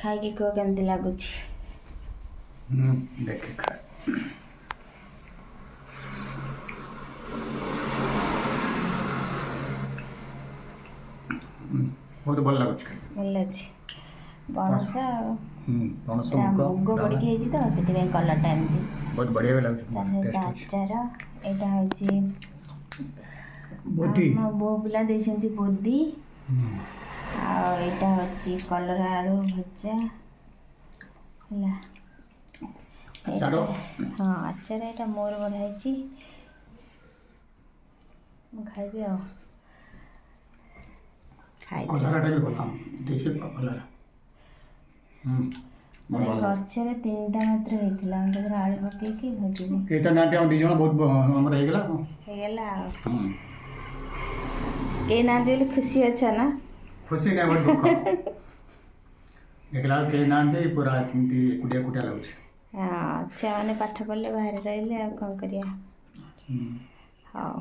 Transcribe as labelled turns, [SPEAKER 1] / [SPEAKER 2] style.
[SPEAKER 1] ଖାଇକି କୁହ କେମିତି ଲାଗୁଛି?
[SPEAKER 2] ଦେଖେ ଖା ବହୁତ ଭଲ ଲାଗୁଛି।
[SPEAKER 1] ଭଲ ଅଛି। ପଣସ ଆଉ
[SPEAKER 2] ପଣସ
[SPEAKER 1] ମୁଗ ପଡ଼ିକି ହେଇଛି ତ ସେଥିପାଇଁ କଲର୍ଟା ଏମିତି।
[SPEAKER 2] ବହୁତ ବଢ଼ିଆ ବି ଲାଗୁଛି।
[SPEAKER 1] ତା ସହିତ ଆଚାର, ଏଇଟା ହେଉଛି
[SPEAKER 2] ବୋଧି
[SPEAKER 1] ଆମ ବୋଉ ପିଲା ଦେଇଛନ୍ତି ବୋଦି, ଆଉ ଏଇଟା ହେଉଛି କଲରା ଆଳୁ ଭଜା ହେଲା।
[SPEAKER 2] ଆଚାର
[SPEAKER 1] ହଁ ଆଚାର ଏଇଟା ମୋର ବଢ଼ା ହେଇଛି, ମୁଁ ଖାଇବି ଆଉ।
[SPEAKER 2] କଲରାଟା ବି ଭଲ, ଦେଶୀ କଲରା।
[SPEAKER 1] ଗଛରେ 3ଟା ମାତ୍ର ହେଇଥିଲା, ମୁଁ ତାଦେହରେ ଆଳୁ ପକେଇକି ଭାଜିଲି।
[SPEAKER 2] ଏଇଟା ନାହାନ୍ତି ଆମ 2 ଜଣ ବହୁତ ଆମର ହେଇଗଲା ଆଉ।
[SPEAKER 1] ଆଉ କେହି ନାହାନ୍ତି ବୋଲି ଖୁସି ଅଛ ନା?
[SPEAKER 2] ଖୁସି ନାହିଁ, ବହୁତ ଦୁଃଖ। ଦେଖିଲା ବେଳକୁ କେହି ନାହାନ୍ତି, ପୁରା କେମିତି ଏକୁଟିଆ ଏକୁଟିଆ ଲାଗୁଛି।
[SPEAKER 1] ହଁ, ଛୁଆମାନେ ପାଠ ପଢ଼ିଲେ ବାହାରେ ରହିଲେ, ଆଉ କ'ଣ କରିବା। ହଉ।